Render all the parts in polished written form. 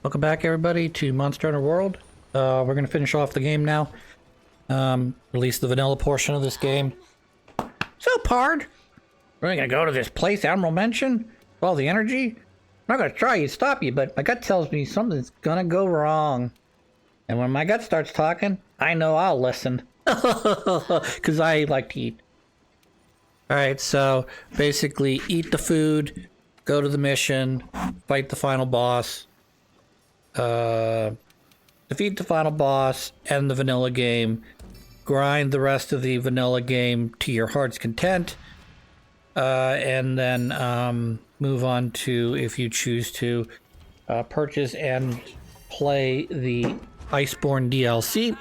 Welcome back, everybody, to Monster Hunter World. We're going to finish off the game now. Release the vanilla portion of this game. So, Pard, we're going to go to this place Admiral mentioned with all the energy. I'm not going to try to stop you, but my gut tells me something's going to go wrong. And when my gut starts talking, I know I'll listen. Because I like to eat. Alright, so basically eat the food, go to the mission, fight the final boss. Defeat the final boss, end the vanilla game, grind the rest of the vanilla game to your heart's content, and then move on to, if you choose to, purchase and play the Iceborne DLC.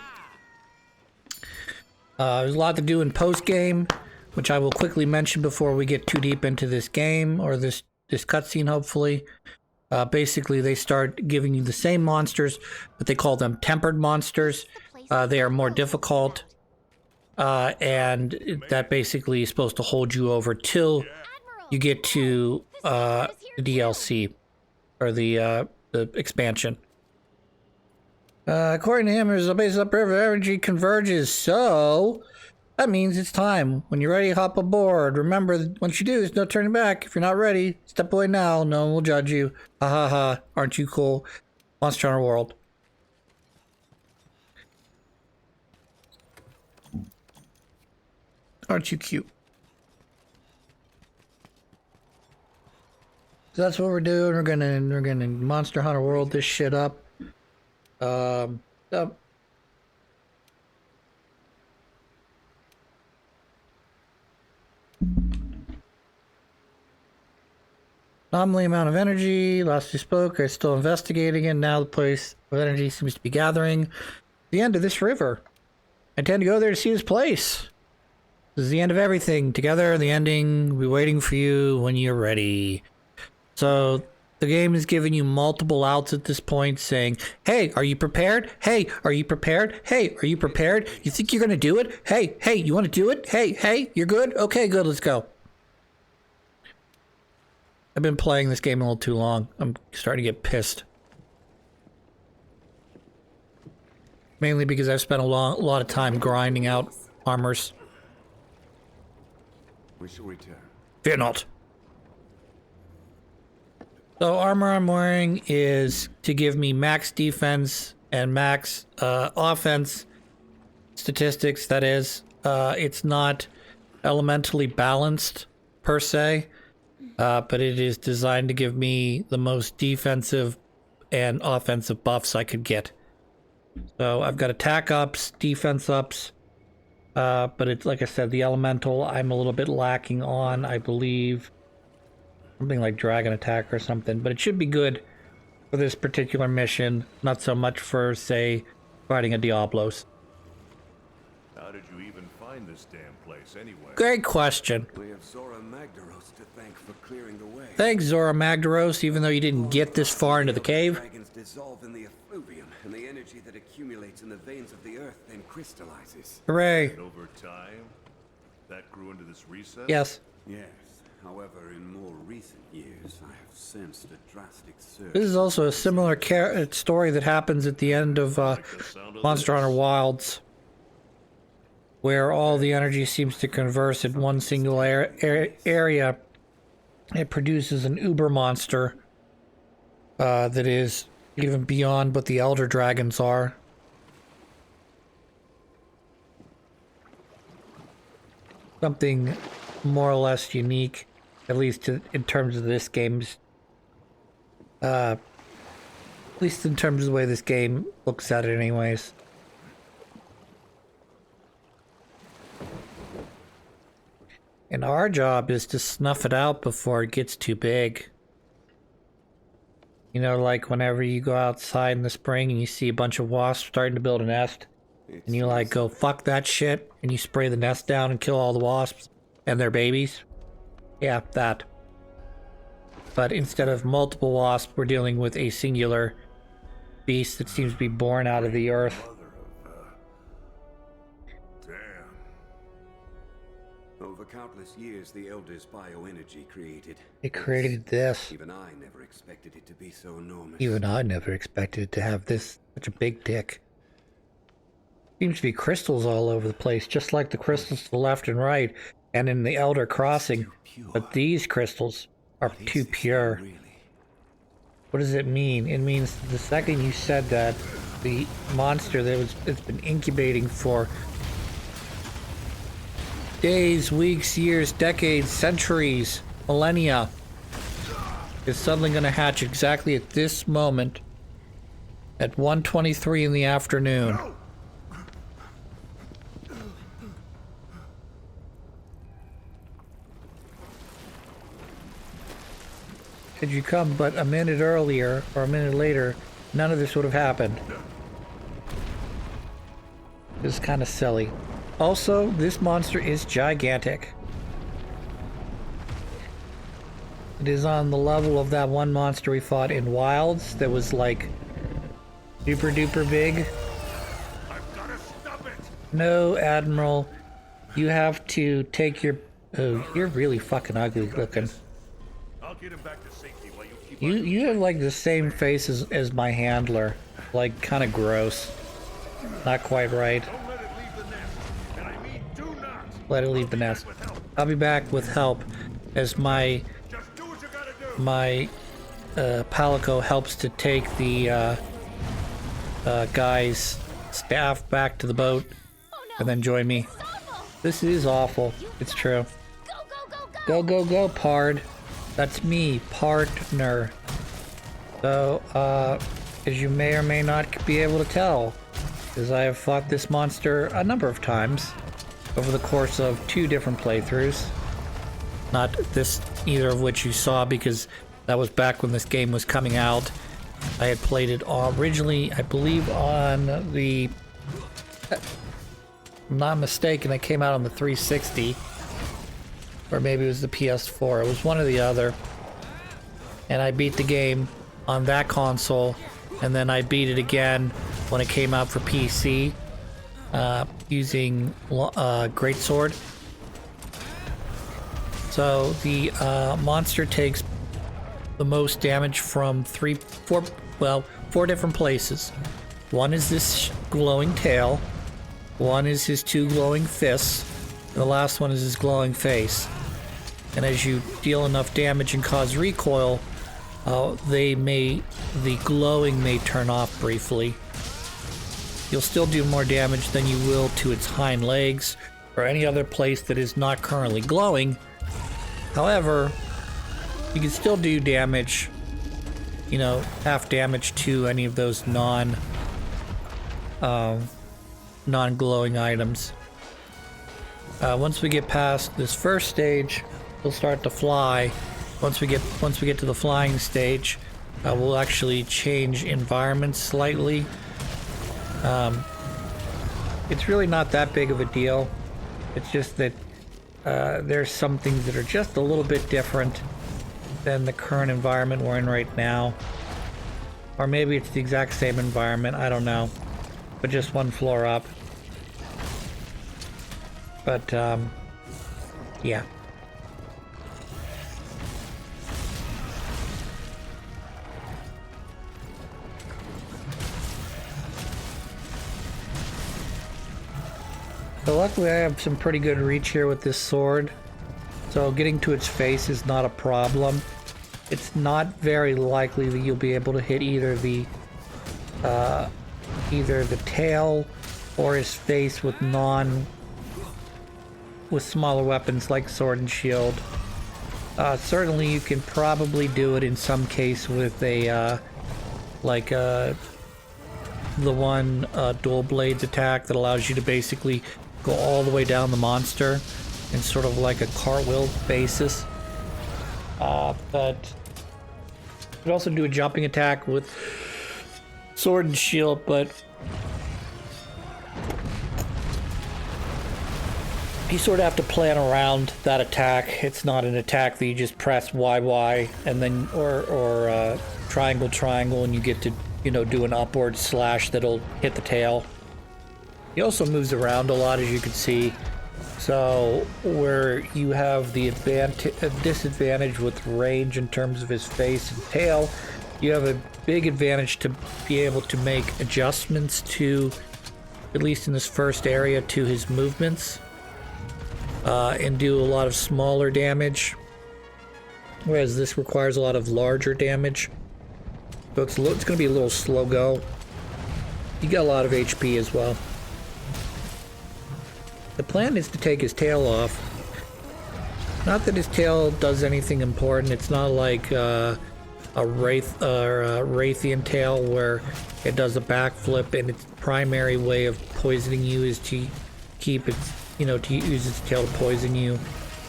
There's a lot to do in post-game, which I will quickly mention before we get too deep into this game, or this cutscene, hopefully. Basically, they start giving you the same monsters, but they call them tempered monsters. They are more difficult, and that basically is supposed to hold you over till you get to the DLC, or the expansion. According to him, there's a base upriver energy converges, so that means it's time. When you're ready, hop aboard. Remember, once you do, there's no turning back. If you're not ready, step away now. No one will judge you. Ha ha ha. Aren't you cool? Monster Hunter World. Aren't you cute? So that's what we're doing. We're gonna Monster Hunter World this shit up. Anomaly amount of energy. Last we spoke, I'm still investigating it. Now the place of energy seems to be gathering. The end of this river. I intend to go there to see this place. This is the end of everything. Together, the ending will be waiting for you when you're ready. So, the game is giving you multiple outs at this point, saying, hey, are you prepared? Hey, are you prepared? Hey, are you prepared? You think you're gonna do it? Hey, you wanna do it? Hey, you're good? Okay, good, let's go. I've been playing this game a little too long. I'm starting to get pissed. Mainly because I've spent a lot of time grinding out armors. We shall return. Fear not. So armor I'm wearing is to give me max defense and max offense statistics, that is. It's not elementally balanced per se. But it is designed to give me the most defensive and offensive buffs I could get. So I've got attack ups, defense ups, but it's like I said, the elemental I'm a little bit lacking on, I believe. Something like dragon attack or something, but it should be good for this particular mission, not so much for, say, fighting a Diablos. How did you even find this damn place anyway? Great question. We have Zora Magdaros to thank for clearing the way. Thanks, Zora Magdaros, even though you didn't get this far into the cave. Dragons dissolve in the effluvium, and the energy that accumulates in the veins of the earth then crystallizes. Hooray. And over time, that grew into this recess? Yes. Yes. However, in more recent years, I have sensed a drastic surge. This is also a similar story that happens at the end of Monster Hunter Wilds, where all the energy seems to converse in one single area. It produces an uber monster that is even beyond what the Elder Dragons are. Something more or less unique, at least in terms of this game's... at least in terms of the way this game looks at it anyways. And our job is to snuff it out before it gets too big. You know, like whenever you go outside in the spring and you see a bunch of wasps starting to build a nest, and you like go, fuck that shit, and you spray the nest down and kill all the wasps and their babies. Yeah, that. But instead of multiple wasps, we're dealing with a singular beast that seems to be born out of the earth. Damn. Over countless years, the Elders' bioenergy created. It created this. Even I never expected it to be so enormous. Even I never expected it to have this, such a big dick. Seems to be crystals all over the place, just like the crystals to the left and right, and in the Elder Crossing. But these crystals are too pure. Really? What does it mean? It means the second you said that, the monster it's been incubating for days, weeks, years, decades, centuries, millennia, is suddenly going to hatch exactly at this moment at 1:23 in the afternoon. Had you come but a minute earlier or a minute later, none of this would have happened. It's kind of silly. Also, this monster is gigantic. It is on the level of that one monster we fought in Wilds that was like super duper big. I've gotta stop it! No, Admiral. You have to take your... Oh, you're really fucking ugly looking. I'll get him back to safety while you keep You have like the same face as my handler. Like, kind of gross. Not quite right. Don't let it leave the nest. And I mean do not. Let it leave the nest. I'll be back with help as my Just do what you gotta do. my Palico helps to take the guy's staff back to the boat and then join me. This is awful. It's true. Go, go, go, Pard. That's me, partner. So, as you may or may not be able to tell, as I have fought this monster a number of times over the course of 2 different playthroughs. Not this, either of which you saw, because that was back when this game was coming out. I had played it originally, I believe, on the... If I'm not mistaken, it came out on the 360. Or maybe it was the PS4. It was one or the other. And I beat the game on that console. And then I beat it again when it came out for PC. Using Greatsword. So the monster takes the most damage from 4 different places. One is this glowing tail. One is his 2 glowing fists. And the last one is his glowing face. And as you deal enough damage and cause recoil, the glowing may turn off briefly. You'll still do more damage than you will to its hind legs or any other place that is not currently glowing. However, you can still do damage, you know, half damage to any of those non-glowing items. Once we get past this first stage, we'll start to fly. Once we get to the flying stage, we'll actually change environments slightly. It's really not that big of a deal. It's just that there's some things that are just a little bit different than the current environment we're in right now. Or maybe it's the exact same environment, I don't know. But just one floor up. But, yeah. So luckily I have some pretty good reach here with this sword. So getting to its face is not a problem. It's not very likely that you'll be able to hit either the tail or his face with smaller weapons like sword and shield. Certainly you can probably do it in some case with a the one dual blades attack that allows you to basically go all the way down the monster in sort of like a cartwheel basis. But you could also do a jumping attack with sword and shield, but you sort of have to plan around that attack. It's not an attack that you just press YY and then or triangle and you get to, you know, do an upward slash that'll hit the tail. He also moves around a lot, as you can see. So where you have the disadvantage with range in terms of his face and tail, you have a big advantage to be able to make adjustments to, at least in this first area, to his movements, and do a lot of smaller damage, whereas this requires a lot of larger damage. So it's going to be a little slow go. You got a lot of HP as well. The plan is to take his tail off. Not that his tail does anything important. It's not like a Wraith or a Wraithian tail where it does a backflip, and its primary way of poisoning you is to keep its, to use its tail to poison you.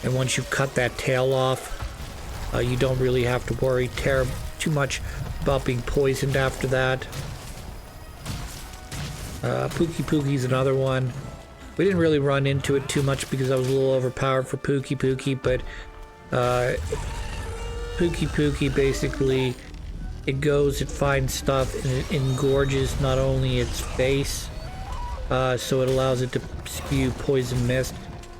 And once you cut that tail off, you don't really have to worry too much about being poisoned after that. Pookie Pookie's another one. We didn't really run into it too much because I was a little overpowered for Pookie Pookie, but Pookie Pookie basically, it finds stuff and it engorges not only its face, so it allows it to spew poison mist,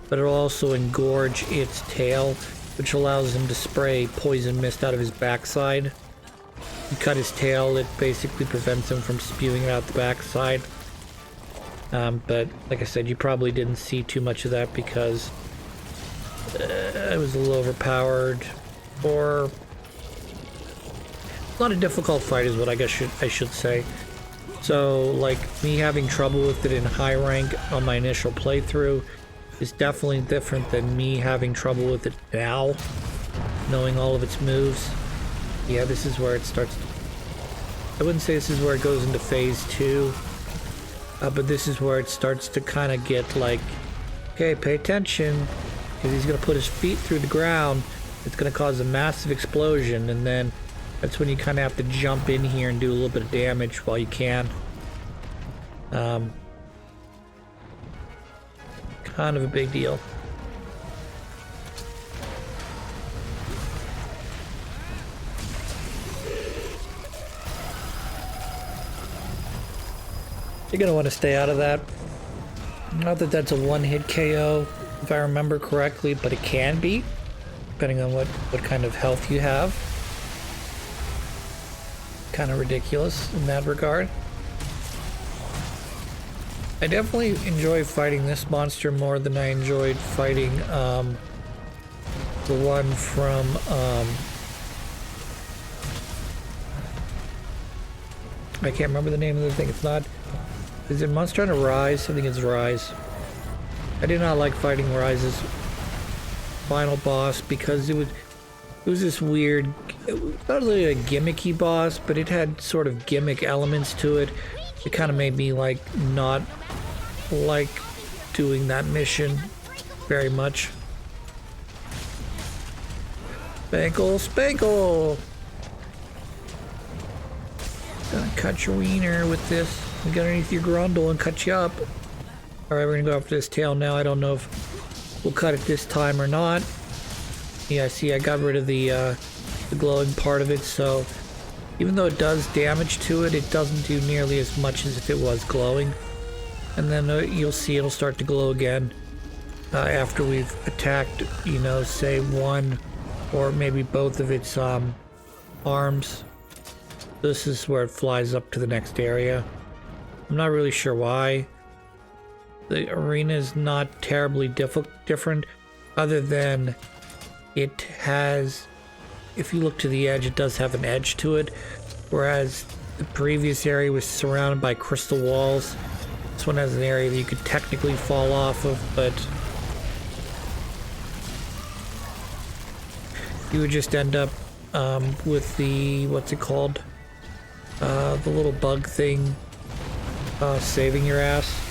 but it'll also engorge its tail, which allows him to spray poison mist out of his backside. You cut his tail, it basically prevents him from spewing it out the backside. But like I said, you probably didn't see too much of that because I was a little overpowered, or not a difficult fight is what I guess I should say. So like me having trouble with it in high rank on my initial playthrough is definitely different than me having trouble with it now, knowing all of its moves. Yeah, this is where it starts. I wouldn't say this is where it goes into phase 2. But this is where it starts to kind of get like, okay, pay attention, because he's going to put his feet through the ground. It's going to cause a massive explosion, and then that's when you kind of have to jump in here and do a little bit of damage while you can. Kind of a big deal. You're going to want to stay out of that. Not that that's a one-hit KO, if I remember correctly, but it can be, depending on what kind of health you have. Kind of ridiculous in that regard. I definitely enjoy fighting this monster more than I enjoyed fighting the one from... I can't remember the name of the thing. It's not... Is it Monster Hunter Rise? I think it's Rise. I did not like fighting Rise's final boss because it was this weird, not really a gimmicky boss, but it had sort of gimmick elements to it. It kind of made me like not like doing that mission very much. Spankle, Spankle! Gonna cut your wiener with this. We get underneath your grundle and cut you up. Alright, we're gonna go after this tail now. I don't know if we'll cut it this time or not. Yeah, see, I got rid of the glowing part of it, so even though it does damage to it, it doesn't do nearly as much as if it was glowing. And then you'll see it'll start to glow again after we've attacked, say one or maybe both of its arms. This is where it flies up to the next area. I'm not really sure why. The arena is not terribly different, other than it has, if you look to the edge, it does have an edge to it, whereas the previous area was surrounded by crystal walls. This one has an area that you could technically fall off of, but you would just end up with the, what's it called? The little bug thing saving your ass.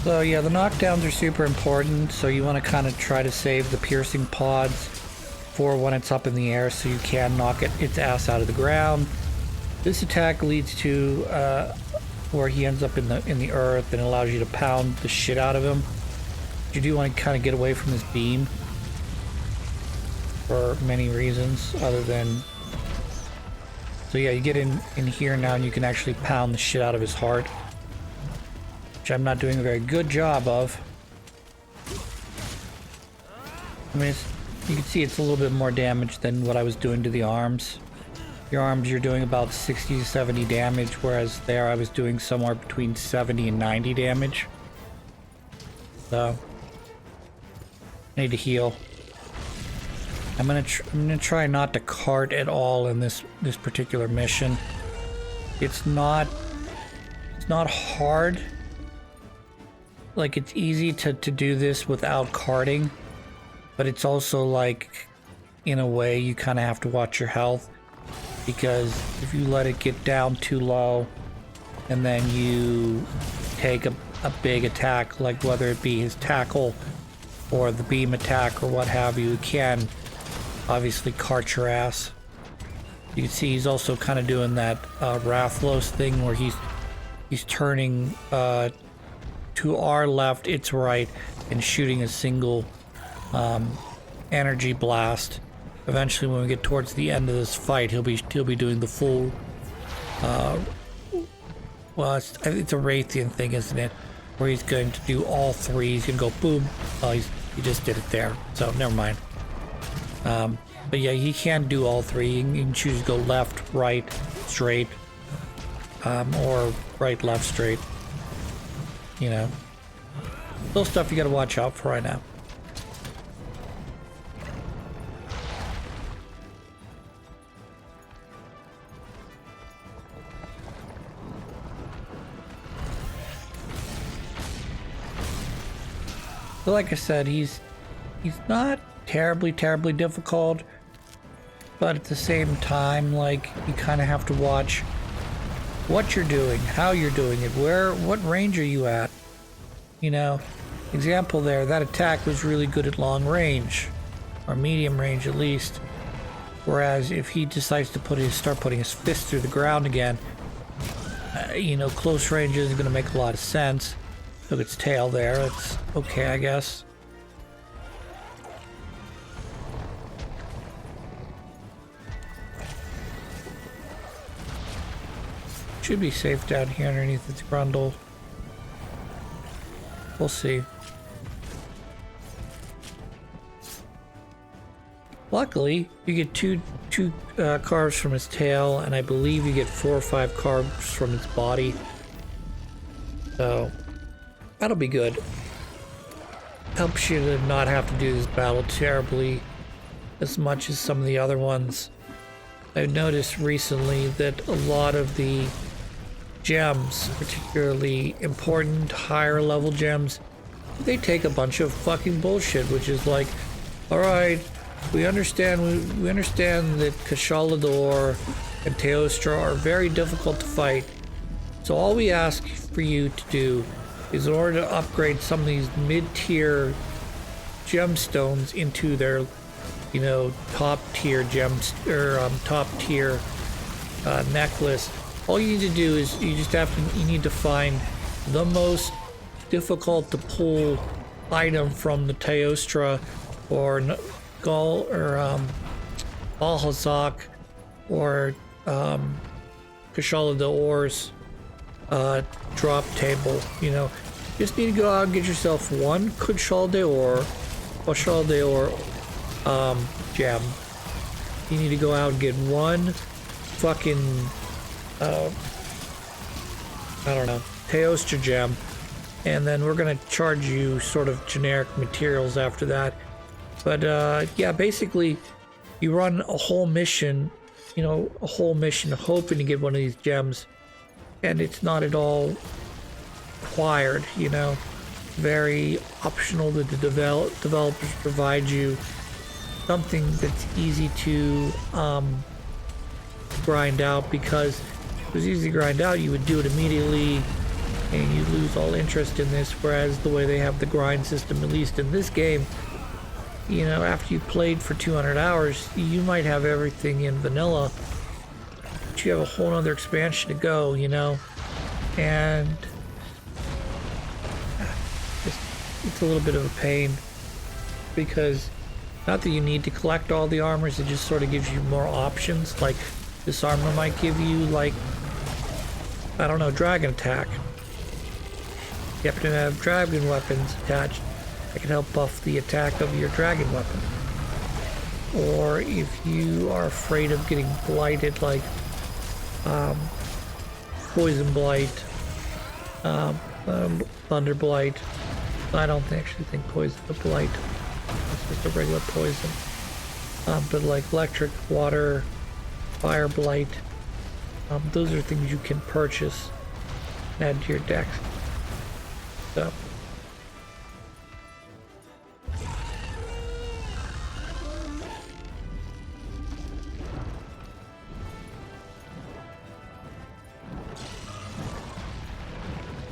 So yeah, the knockdowns are super important, so you want to kind of try to save the piercing pods for when it's up in the air so you can knock its ass out of the ground. This attack leads to where he ends up in the earth and allows you to pound the shit out of him. You do want to kind of get away from his beam for many reasons other than... So yeah, you get in here now and you can actually pound the shit out of his heart, which I'm not doing a very good job of. I mean, you can see it's a little bit more damage than what I was doing to the arms. Your arms, you're doing about 60 to 70 damage, whereas there I was doing somewhere between 70 and 90 damage. So, I need to heal. I'm gonna try not to cart at all in this particular mission. It's not hard. Like, it's easy to do this without carting, but it's also like, in a way, you kind of have to watch your health, because if you let it get down too low and then you take a big attack, like whether it be his tackle or the beam attack or what have you, it can obviously cart your ass. You can see he's also kind of doing that Rathlos thing where he's turning to our left, its right, and shooting a single energy blast. Eventually, when we get towards the end of this fight, he'll be doing the full. Well, it's a Raytheon thing, isn't it? Where he's going to do all three. He's gonna go boom. Oh, he just did it there. So never mind. But yeah, he can do all three. You can choose to go left, right, straight, or right, left, straight. You know, little stuff you gotta watch out for right now. So like I said, he's not terribly difficult, but at the same time, like, you kind of have to watch what you're doing, how you're doing it, what range are you at. You know, example there, that attack was really good at long range, or medium range at least. Whereas if he decides to start putting his fist through the ground again, you know, close range isn't going to make a lot of sense. Look, its tail there, it's okay, I guess. Should be safe down here underneath its grundle. We'll see. Luckily, you get two carbs from its tail, and I believe you get 4 or 5 carbs from its body. So that'll be good. Helps you to not have to do this battle terribly as much as some of the other ones. I've noticed recently that a lot of the gems, particularly important higher level gems, they take a bunch of fucking bullshit, which is like, alright, we understand that Kashalador and Teostra are very difficult to fight. So all we ask for you to do is, in order to upgrade some of these mid-tier gemstones into their, you know, top-tier gems, or top-tier necklace, all you need to do is you need to find the most difficult to pull item from the Teostra or Gul or Balhazak or Kashala Or's drop table. You know, you just need to go out and get yourself one Kashala Or gem. You need to go out and get one fucking I don't know, Teostra gem, and then we're gonna charge you sort of generic materials after that. But yeah, basically you run a whole mission, you know, hoping to get one of these gems, and it's not at all required, you know, very optional that the developers provide you something that's easy to grind out, because if it was easy to grind out, you would do it immediately, and you lose all interest in this, whereas the way they have the grind system, at least in this game, you know, after you played for 200 hours, you might have everything in vanilla, but you have a whole other expansion to go, you know, and it's a little bit of a pain, because not that you need to collect all the armors, it just sort of gives you more options. Like this armor might give you, like, I don't know, dragon attack. You happen to have dragon weapons attached that can help buff the attack of your dragon weapon. Or if you are afraid of getting blighted, like poison blight, thunder blight. I don't actually think poison is a blight. It's just a regular poison. But like electric, water, fire blight, those are things you can purchase and add to your deck. So.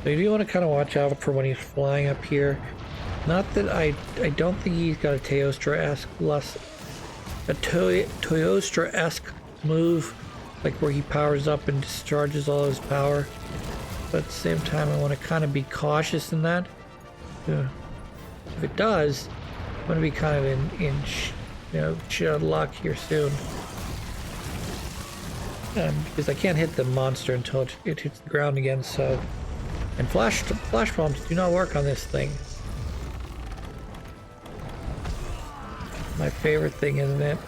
So you do want to kind of watch out for when he's flying up here. Not that I don't think he's got a Teostra-esque Teostra-esque move, like where he powers up and discharges all his power. But at the same time, I want to kind of be cautious in that. Yeah. If it does, I'm going to be kind of in shit out of luck here soon. Because I can't hit the monster until it hits the ground again, so... And flash bombs do not work on this thing. My favorite thing, isn't it?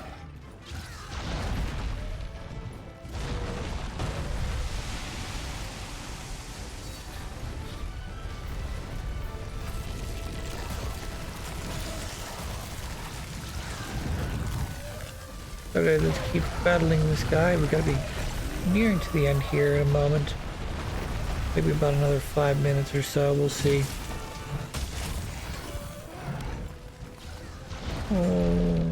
Okay, let's keep battling this guy. We gotta be nearing to the end here in a moment. Maybe about another 5 minutes or so, we'll see. Oh.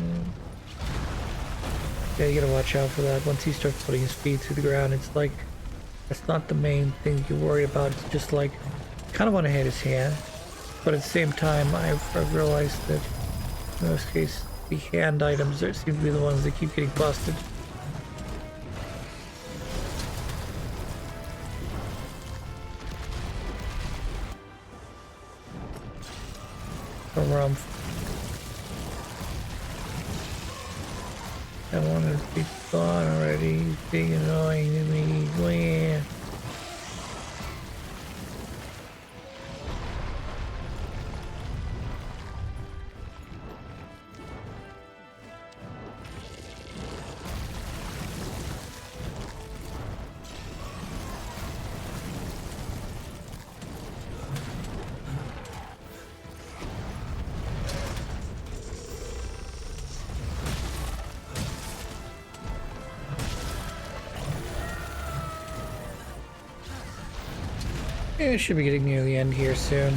Yeah, you gotta watch out for that. Once he starts putting his feet through the ground, it's like, that's not the main thing you're worried about. It's just like, kind of want to hit his hand. But at the same time, I've realized that in most cases, the hand items seem to be the ones that keep getting busted. I want to be gone already. He's being annoying to me. Wah. Yeah, it should be getting near the end here soon.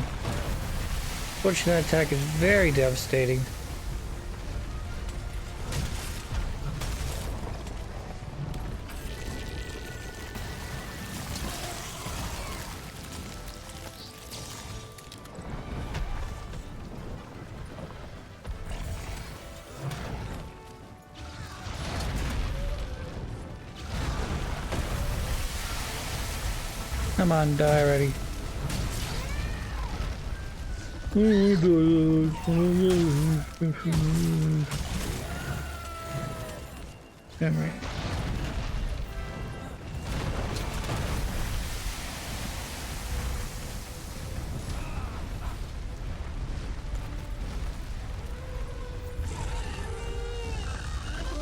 Fortunately, that attack is very devastating. Come on, die already. Alright.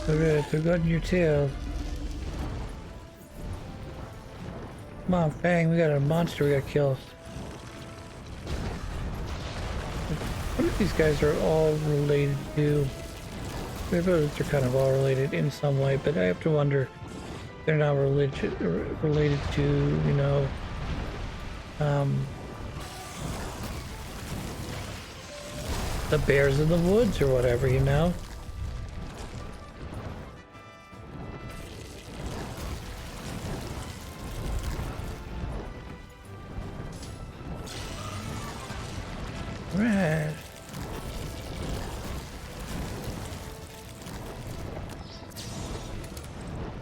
Alright, forgotten your tail. Come on, Fang, we got a monster we gotta kill. I wonder if these guys are all related to... They're kind of all related in some way, but I have to wonder if they're not related to, you know... the bears in the woods or whatever, you know?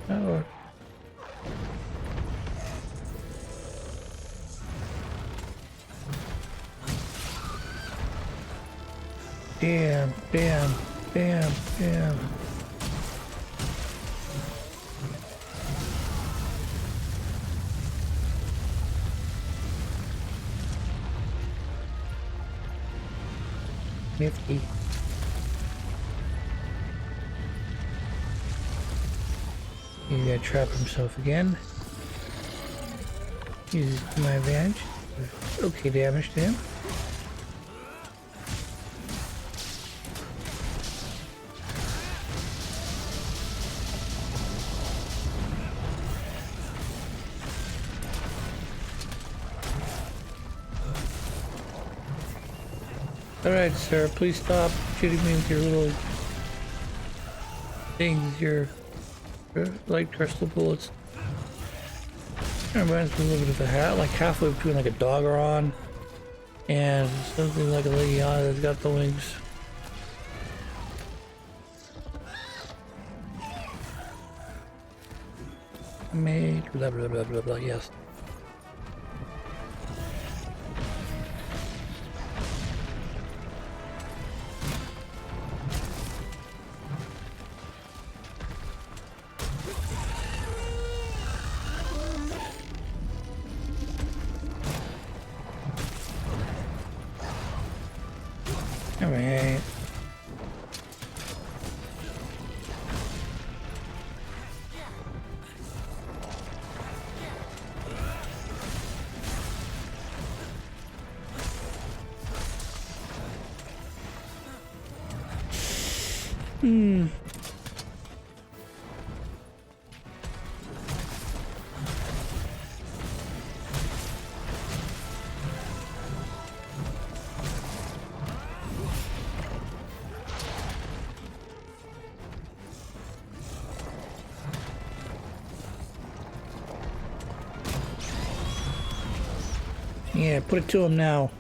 Oh. Bam, bam, bam, bam. Nifty. He's gonna trap himself again. Use it to my advantage. Okay damage to him. Alright, sir, please stop shooting me with your little things, your light crystal bullets. It reminds me a little bit of a hat, like halfway between like a Doggeron and something like a Legiana that's got the wings. Made blah blah blah blah blah, yes. Alright. Yeah, put it to him now.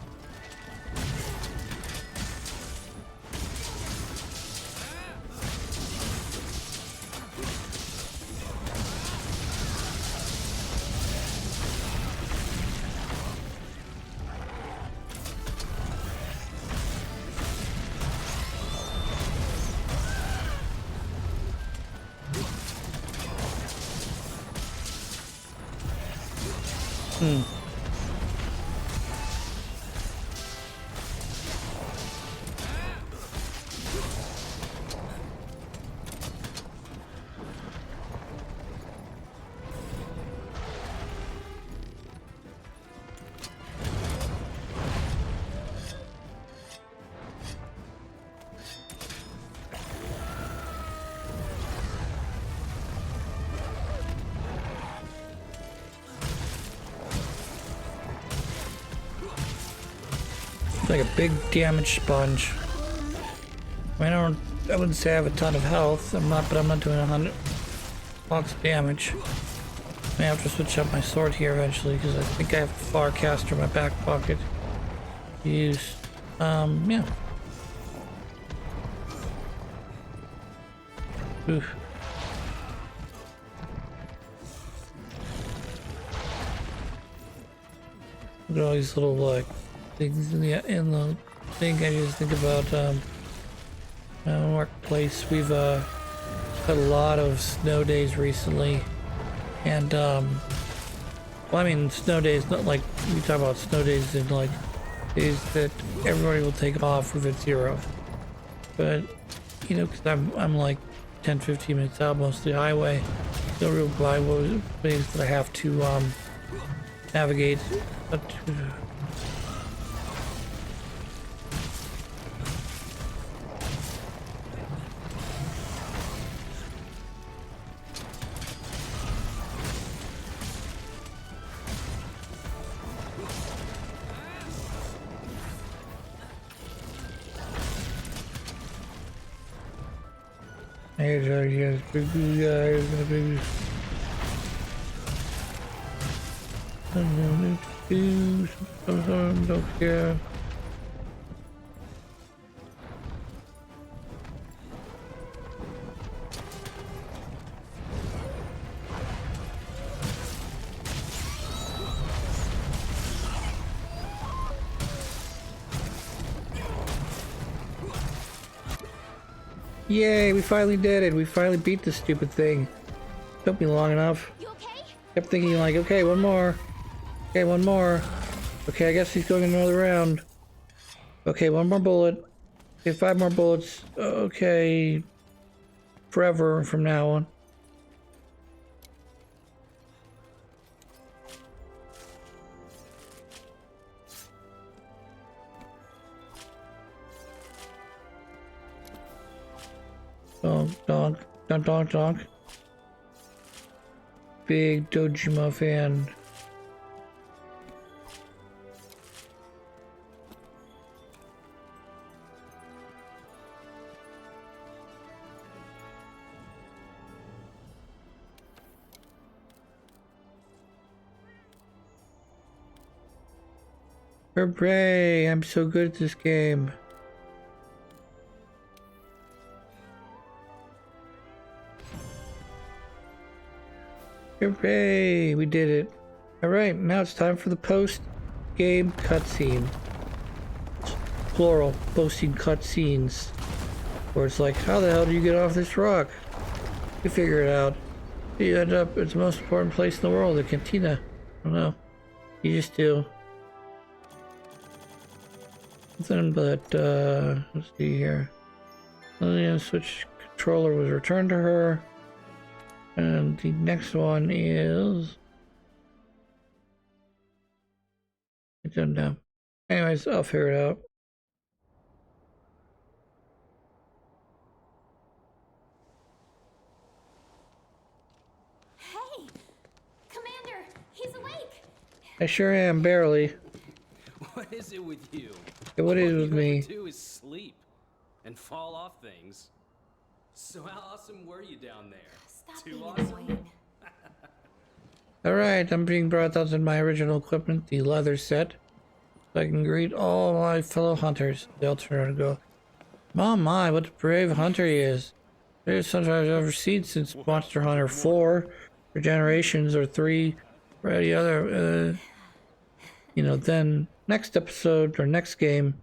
Like a big damage sponge. I wouldn't say I have a ton of health. But I'm not doing 100 lots of damage. I have to switch up my sword here eventually because I think I have a Farcaster in my back pocket. Use, yeah. Oof. Look at all these little like things in the thing. I just think about workplace. We've had a lot of snow days recently, and well, I mean snow days, not like we talk about snow days in like days that everybody will take off if it's 0, but you know, because I'm like 10-15 minutes out most of the highway, no real byways that I have to navigate. But here's big blue guy, here's gonna be don't care. Yay, we finally did it. We finally beat this stupid thing. Took me long enough. You okay? Kept thinking like, okay, one more. Okay, one more. Okay, I guess he's going another round. Okay, one more bullet. Okay, 5 more bullets. Okay. Forever from now on. Donk, donk, donk, donk, donk. Big Dojima fan. Hooray! I'm so good at this game. Hooray! We did it. Alright, now it's time for the post-game cutscene. Plural, posting cutscenes. Where it's like, how the hell do you get off this rock? You figure it out. You end up, it's the most important place in the world, the cantina. I don't know. You just do. Nothing but, let's see here. The Switch controller was returned to her. And the next one is... I don't know. Anyways, I'll figure it out. Hey! Commander! He's awake! I sure am, barely. What is it with you? Yeah, what is All with you me? ever do is sleep and fall off things. So how awesome were you down there? Stop Too being awesome? annoying. Alright, I'm being brought out in my original equipment, the leather set. So I can greet all my fellow hunters. They'll turn around and go, "Oh my, what a brave hunter he is. There's sometimes I've ever seen since Monster Hunter 4, or Generations, or 3, or any other, then next episode, or next game,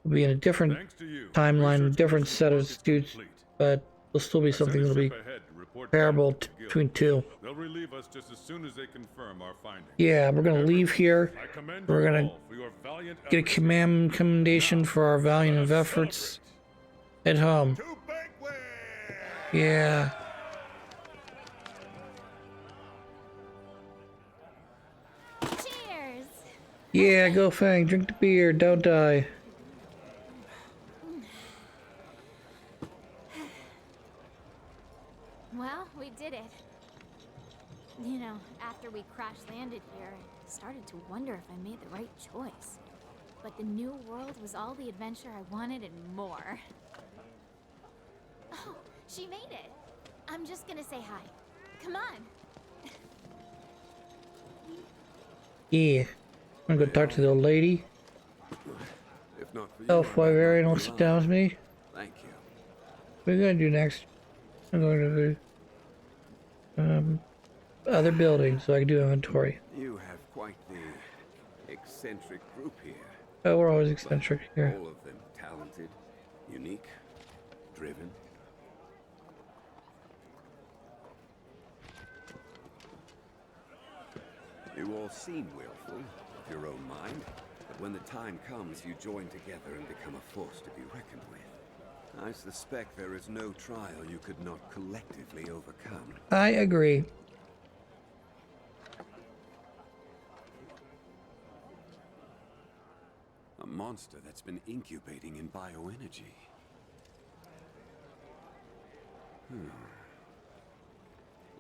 will be in a different Thanks to you, timeline, research different mission set work of is suits, complete. but there'll still be something that'll be Send a ship ahead to report comparable back to the guild. between two. They'll relieve us just as soon as they confirm our findings. Yeah, we're gonna leave here. I commend We're you gonna all for your valiant get a efforts. commendation for our valiant Let us efforts at home. To banquet! Yeah. Cheers! Yeah, go Fang, drink the beer, don't die. Well, we did it. You know, after we crash landed here, I started to wonder if I made the right choice. But the new world was all the adventure I wanted and more. Oh, she made it. I'm just gonna say hi. Come on. Yeah. I'm gonna go talk to the old lady. If not for you, Elf I might not Wyverian be will sit down with alive. me. Thank you. What are you gonna do next? I'm going to the other building so I can do inventory. You have quite the eccentric group here. Oh, we're always eccentric here. All of them talented, unique, driven. You all seem willful, of your own mind, but when the time comes, you join together and become a force to be reckoned with. I suspect there is no trial you could not collectively overcome. I agree. A monster that's been incubating in bioenergy.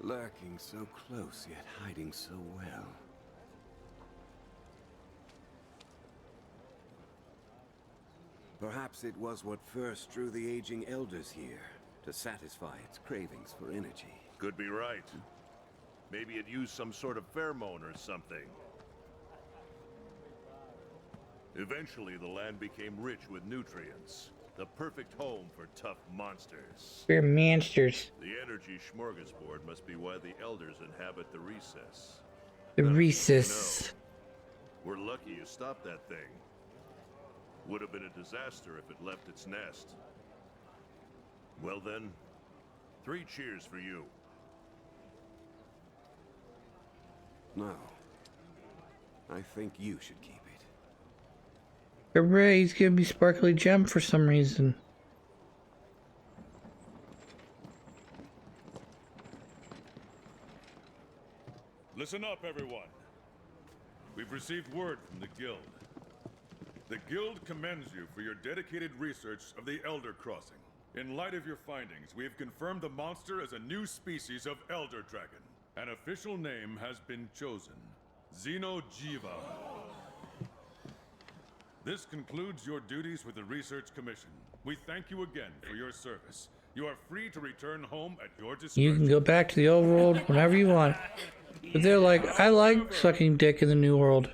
Lurking so close, yet hiding so well. Perhaps it was what first drew the aging elders here, to satisfy its cravings for energy. Could be right. Maybe it used some sort of pheromone or something. Eventually, the land became rich with nutrients. The perfect home for tough monsters. We're monsters. The energy smorgasbord must be why the elders inhabit the recess. The Now, recess. We're lucky you stopped that thing. Would have been a disaster if it left its nest. Well then, 3 cheers for you. No. I think you should keep it. Hooray, he's giving me sparkly gem for some reason. Listen up, everyone. We've received word from the Guild. The Guild commends you for your dedicated research of the Elder Crossing. In light of your findings, we have confirmed the monster as a new species of Elder Dragon. An official name has been chosen. Xenojiva. This concludes your duties with the Research Commission. We thank you again for your service. You are free to return home at your discretion. You can go back to the old world whenever you want. But they're like, I like sucking dick in the new world.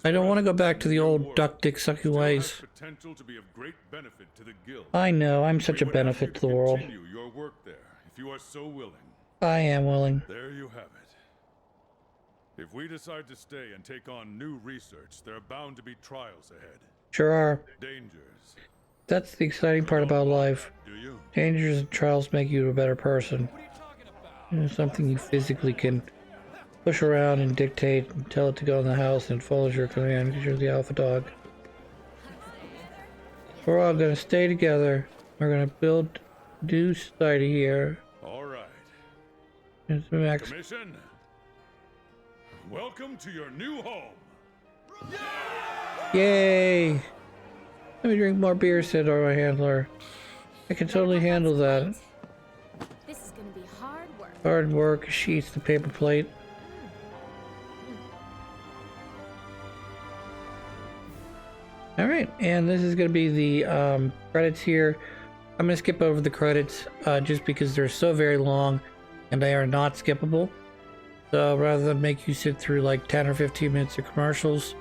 I don't want to go back to the old duck dick sucking ways. Potential to be of great benefit to the Guild. I know, I'm such a benefit to the world. Continue your work there, if you are so willing. I am willing. There you have it. If we decide to stay and take on new research, there are bound to be trials ahead. Sure are. Dangers. That's the exciting part about life. Do you? Dangers and trials make you a better person. Something you physically can push around and dictate and tell it to go in the house and it follows your command because you're the alpha dog. We're all gonna stay together. We're gonna build new society here. All right. It's Max. Commission, welcome to your new home. Yay! Let me drink more beer, said our handler. I can totally handle that. This is gonna be hard work. Hard work. She eats the paper plate. Alright, and this is going to be the credits here. I'm going to skip over the credits just because they're so very long and they are not skippable. So rather than make you sit through like 10 or 15 minutes of commercials,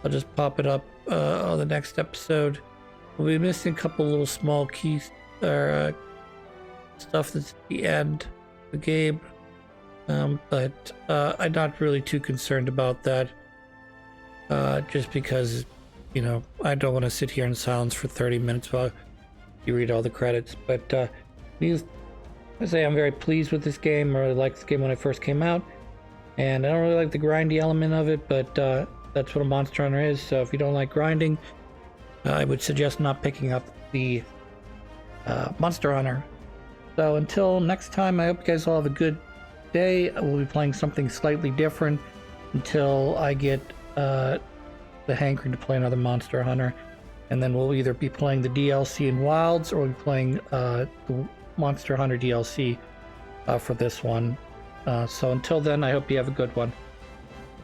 I'll just pop it up on the next episode. We'll be missing a couple little small keys or stuff that's at the end of the game. But I'm not really too concerned about that just because, you know, I don't want to sit here in silence for 30 minutes while you read all the credits. But needless to say, I'm very pleased with this game. I really liked this game when it first came out. And I don't really like the grindy element of it, but that's what a Monster Hunter is. So if you don't like grinding, I would suggest not picking up the Monster Hunter. So until next time, I hope you guys all have a good day. I will be playing something slightly different until I get the hankering to play another Monster Hunter, and then we'll either be playing the DLC in Wilds or we'll be playing the Monster Hunter DLC for this one. So until then, I hope you have a good one.